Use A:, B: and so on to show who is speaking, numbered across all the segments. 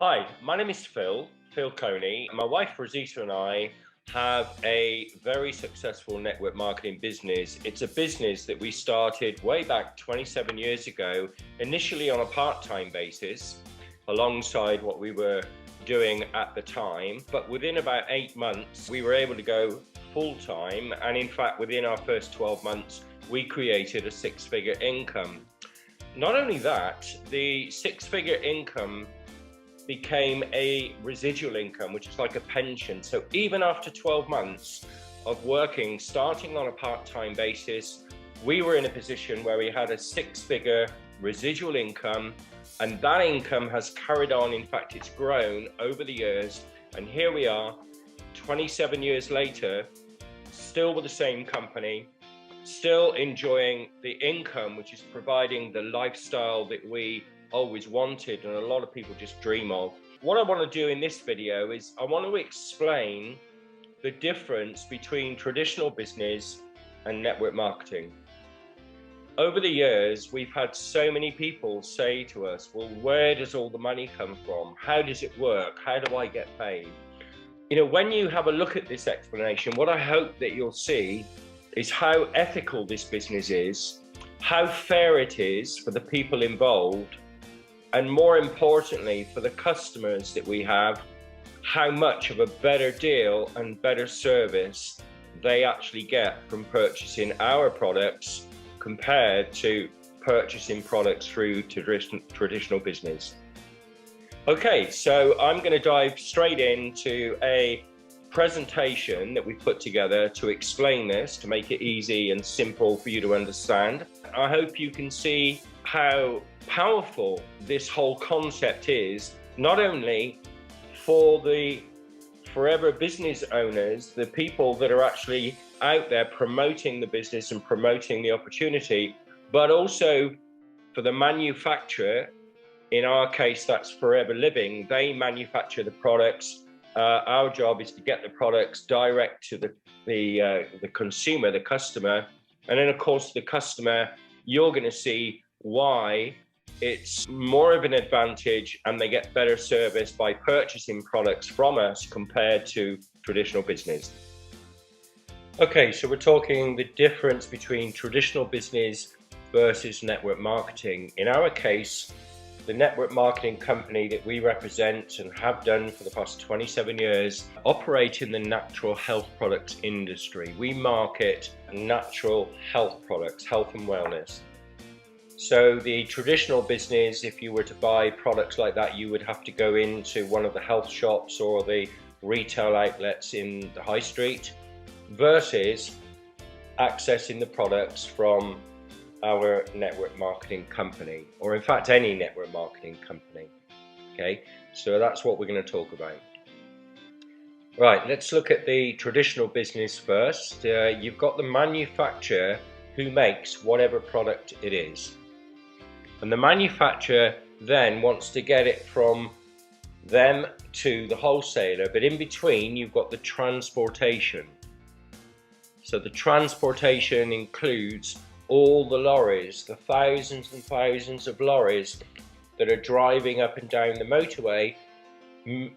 A: Hi, my name is Phil Coney. My wife Rosita and I have a very successful network marketing business. It's a business that we started way back 27 years ago, initially on a part-time basis, alongside what we were doing at the time. But within about 8 months, we were able to go full-time. And in fact, within our first 12 months, we created a six-figure income. Not only that, the six-figure income became a residual income, which is like a pension. So even after 12 months of working, starting on a part-time basis, we were in a position where we had a six-figure residual income, and that income has carried on. In fact, it's grown over the years, and here we are 27 years later, still with the same company, still enjoying the income, which is providing the lifestyle that we always wanted and a lot of people just dream of. What I want to do in this video is I want to explain the difference between traditional business and network marketing. Over the years, we've had so many people say to us, well, where does all the money come from? How does it work? How do I get paid? When you have a look at this explanation, what I hope that you'll see is how ethical this business is, how fair it is for the people involved, and more importantly, for the customers that we have, how much of a better deal and better service they actually get from purchasing our products compared to purchasing products through traditional business. Okay, so I'm going to dive straight into a presentation that we put together to explain this, to make it easy and simple for you to understand. I hope you can see how powerful this whole concept is, not only for the forever business owners, the people that are actually out there promoting the business and promoting the opportunity, but also for the manufacturer. In our case, that's Forever Living. They manufacture the products. Our job is to get the products direct to the consumer, the customer. And then, of course, the customer, you're going to see why it's more of an advantage and they get better service by purchasing products from us compared to traditional business. Okay, so we're talking the difference between traditional business versus network marketing. In our case, the network marketing company that we represent and have done for the past 27 years operate in the natural health products industry. We market natural health products, health and wellness. So the traditional business, if you were to buy products like that, you would have to go into one of the health shops or the retail outlets in the high street, versus accessing the products from our network marketing company, or in fact any network marketing company. Okay, so that's what we're going to talk about. Right, let's look at the traditional business first. You've got the manufacturer who makes whatever product it is, and the manufacturer then wants to get it from them to the wholesaler, but in between you've got the transportation. So the transportation includes all the lorries, the thousands and thousands of lorries that are driving up and down the motorway,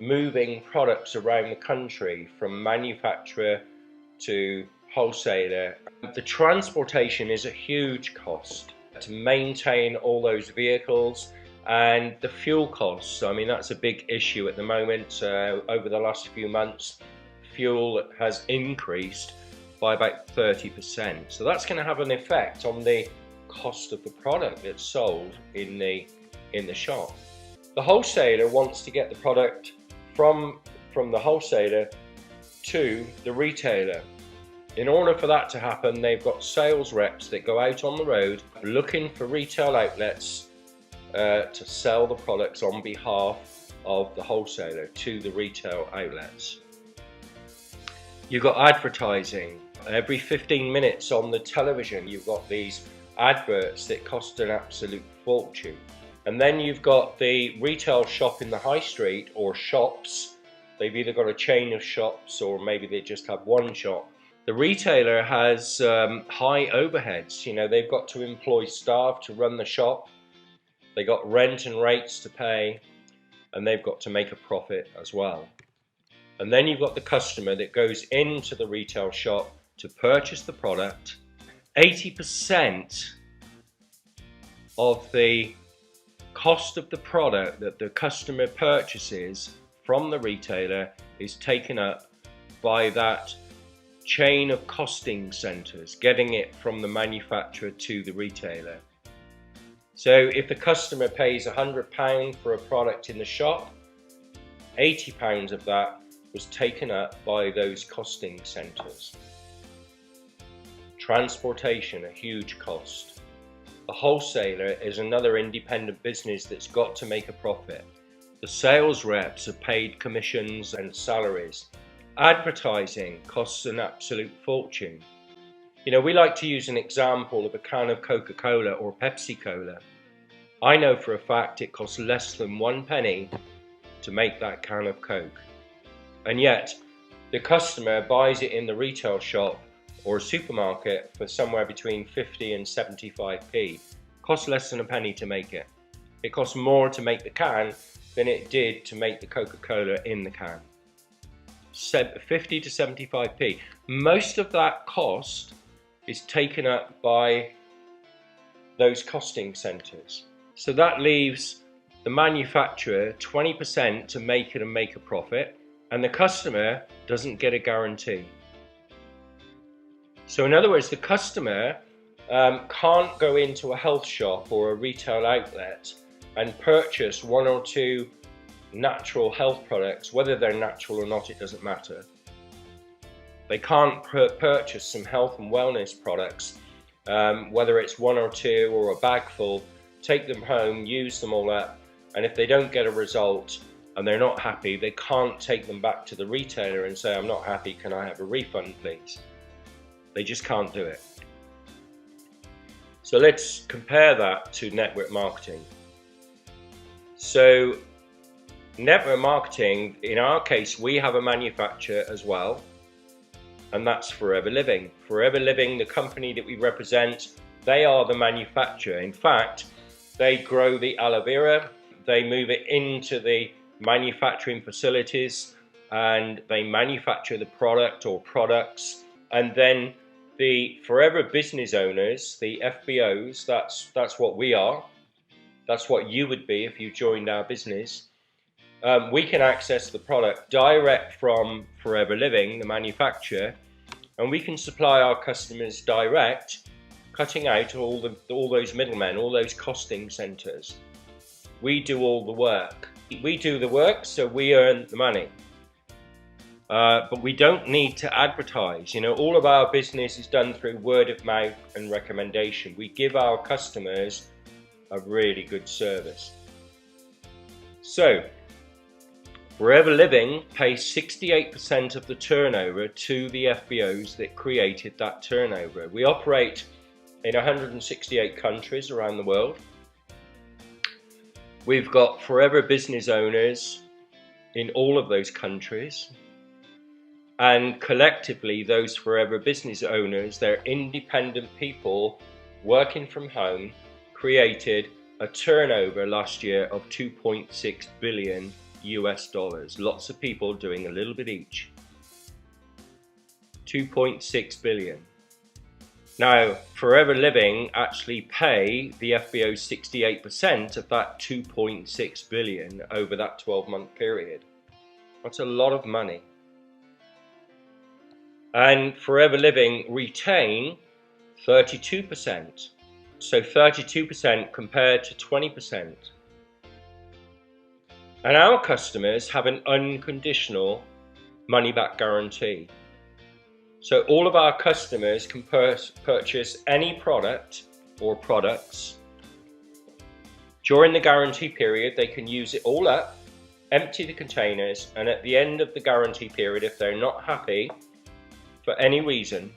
A: moving products around the country from manufacturer to wholesaler. The transportation is a huge cost to maintain all those vehicles, and the fuel costs. I mean, that's a big issue at the moment. Over the last few months, fuel has increased by about 30%. So that's going to have an effect on the cost of the product that's sold in the shop. The wholesaler wants to get the product from the wholesaler to the retailer. In order for that to happen, they've got sales reps that go out on the road looking for retail outlets to sell the products on behalf of the wholesaler to the retail outlets. You've got advertising. Every 15 minutes on the television, you've got these adverts that cost an absolute fortune. And then you've got the retail shop in the high street, or shops. They've either got a chain of shops or maybe they just have one shop. The retailer has high overheads. They've got to employ staff to run the shop. They got rent and rates to pay. and they've got to make a profit as well. And then you've got the customer that goes into the retail shop to purchase the product. 80% of the cost of the product that the customer purchases from the retailer is taken up by that chain of costing centers, getting it from the manufacturer to the retailer. So if the customer pays £100 for a product in the shop, £80 of that was taken up by those costing centers. Transportation, a huge cost. A wholesaler is another independent business that's got to make a profit. The sales reps are paid commissions and salaries. Advertising costs an absolute fortune. You know, we like to use an example of a can of Coca-Cola or Pepsi-Cola. I know for a fact it costs less than 1 penny to make that can of Coke. And yet, the customer buys it in the retail shop or a supermarket for somewhere between 50 and 75p. Costs less than a penny to make it. It costs more to make the can than it did to make the Coca-Cola in the can. 50 to 75p. Most of that cost is taken up by those costing centers. So that leaves the manufacturer 20% to make it and make a profit, and the customer doesn't get a guarantee. So in other words, the customer can't go into a health shop or a retail outlet and purchase 1 or 2 natural health products. Whether they're natural or not, it doesn't matter. They can't purchase some health and wellness products, whether it's 1 or 2 or a bag full, take them home, use them all up, and if they don't get a result and they're not happy, they can't take them back to the retailer and say, I'm not happy, can I have a refund please? They just can't do it. So let's compare that to network marketing. So network marketing, in our case, we have a manufacturer as well, and that's Forever Living. Forever Living, the company that we represent, they are the manufacturer. In fact, they grow the aloe vera, they move it into the manufacturing facilities, and they manufacture the product or products, and then the Forever business owners, the FBOs, that's what we are. That's what you would be if you joined our business. We can access the product direct from Forever Living, the manufacturer, and we can supply our customers direct, cutting out all those middlemen, all those costing centers. We do all the work. We do the work, so we earn the money. But we don't need to advertise. You know, all of our business is done through word of mouth and recommendation. We give our customers a really good service. So, Forever Living pays 68% of the turnover to the FBOs that created that turnover. We operate in 168 countries around the world. We've got Forever business owners in all of those countries. And collectively, those Forever business owners, they're independent people working from home, created a turnover last year of $2.6 billion US. Lots of people doing a little bit each. 2.6 billion. Now, Forever Living actually pay the FBO 68% of that 2.6 billion over that 12-month period. That's a lot of money. And Forever Living retain 32%. So 32% compared to 20%. And our customers have an unconditional money-back guarantee. So all of our customers can purchase any product or products. During the guarantee period, they can use it all up, empty the containers, and at the end of the guarantee period, if they're not happy for any reason,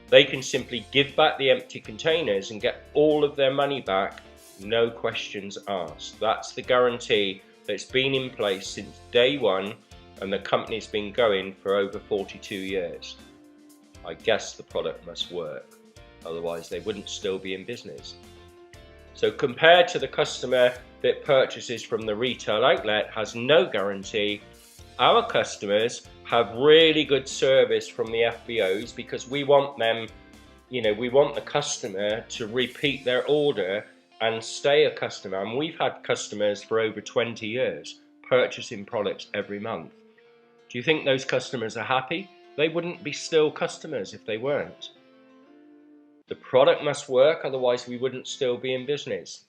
A: they can simply give back the empty containers and get all of their money back, no questions asked. That's the guarantee that's been in place since day one, and the company's been going for over 42 years. I guess the product must work, otherwise they wouldn't still be in business. So compared to the customer that purchases from the retail outlet, has no guarantee, our customers have really good service from the FBOs, because we want them, we want the customer to repeat their order and stay a customer. And we've had customers for over 20 years purchasing products every month. Do you think those customers are happy? They wouldn't be still customers if they weren't. The product must work, otherwise we wouldn't still be in business.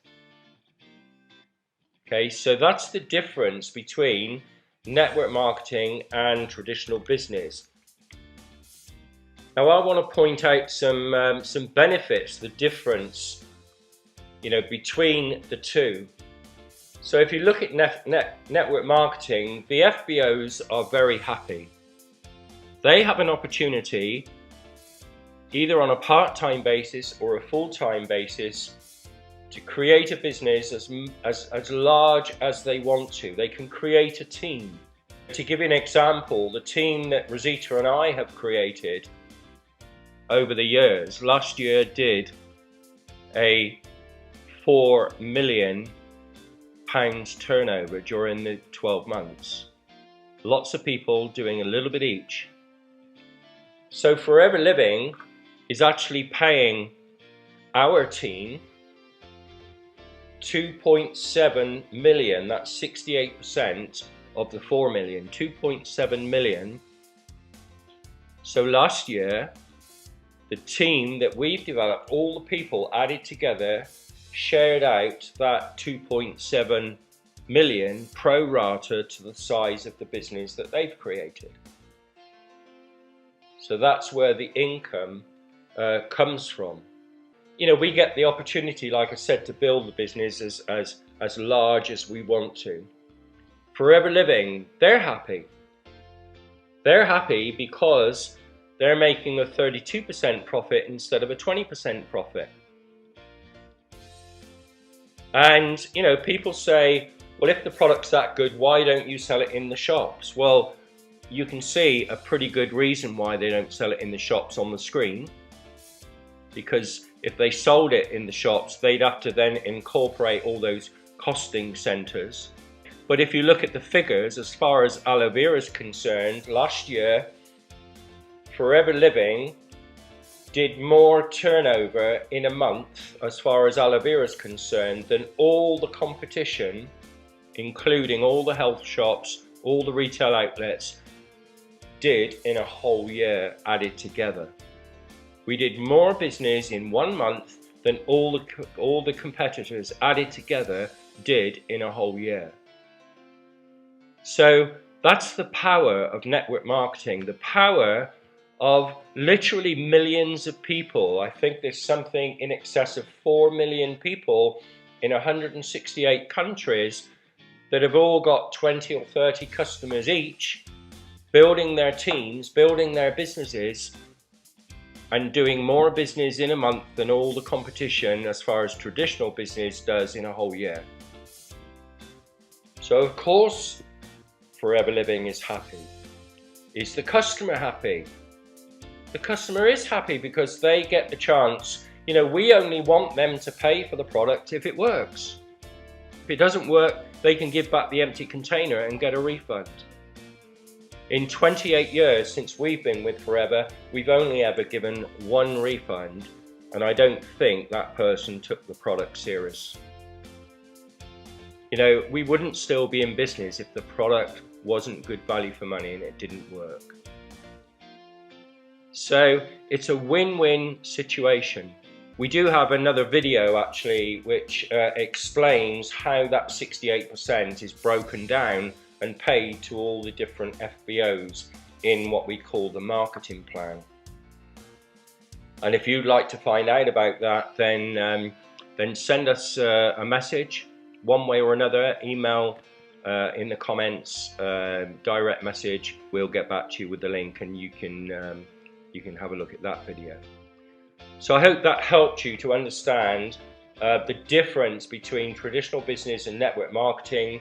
A: Okay, so that's the difference between network marketing and traditional business. Now I want to point out some benefits, the difference, between the two. So if you look at network marketing, the FBOs are very happy. They have an opportunity, either on a part-time basis or a full-time basis, to create a business as large as they want to. They can create a team. To give you an example, the team that Rosita and I have created over the years, last year did a £4 million turnover during the 12 months. Lots of people doing a little bit each. So Forever Living is actually paying our team 2.7 million, that's 68% of the 4 million, 2.7 million. So last year, the team that we've developed, all the people added together, shared out that 2.7 million pro rata to the size of the business that they've created. So that's where the income comes from. We get the opportunity, like I said, to build the business as large as we want to. Forever Living, they're happy. They're happy because they're making a 32% profit instead of a 20% profit. And, people say, well, if the product's that good, why don't you sell it in the shops? Well, you can see a pretty good reason why they don't sell it in the shops on the screen. Because if they sold it in the shops, they'd have to then incorporate all those costing centers. But if you look at the figures, as far as Aloe Vera is concerned, last year, Forever Living did more turnover in a month, as far as Aloe Vera is concerned, than all the competition, including all the health shops, all the retail outlets, did in a whole year added together. We did more business in 1 month than all the competitors added together did in a whole year. So that's the power of network marketing, the power of literally millions of people. I think there's something in excess of 4 million people in 168 countries that have all got 20 or 30 customers each, building their teams, building their businesses, and doing more business in a month than all the competition as far as traditional business does in a whole year. So of course Forever Living is happy. Is the customer happy? The customer is happy because they get the chance. We only want them to pay for the product if it works. If it doesn't work, they can give back the empty container and get a refund. In 28 years since we've been with Forever, we've only ever given one refund, and I don't think that person took the product serious. We wouldn't still be in business if the product wasn't good value for money and it didn't work. So it's a win-win situation. We do have another video actually which explains how that 68% is broken down and paid to all the different FBOs in what we call the marketing plan. And if you'd like to find out about that, then send us a message one way or another, email in the comments, direct message. We'll get back to you with the link, and you can have a look at that video. So I hope that helped you to understand the difference between traditional business and network marketing.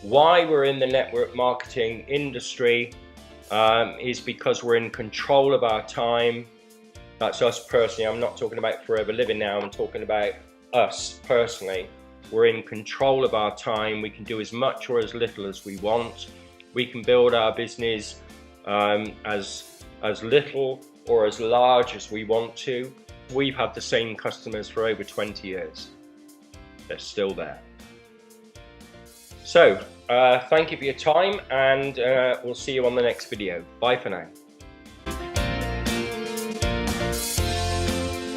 A: Why we're in the network marketing industry is because we're in control of our time. That's us personally. I'm not talking about Forever Living now. I'm talking about us personally, we're in control of our time. We can do as much or as little as we want. We can build our business as little or as large as we want to. We've had the same customers for over 20 years. They're still there. So thank you for your time, and we'll see you on the next video. Bye for now.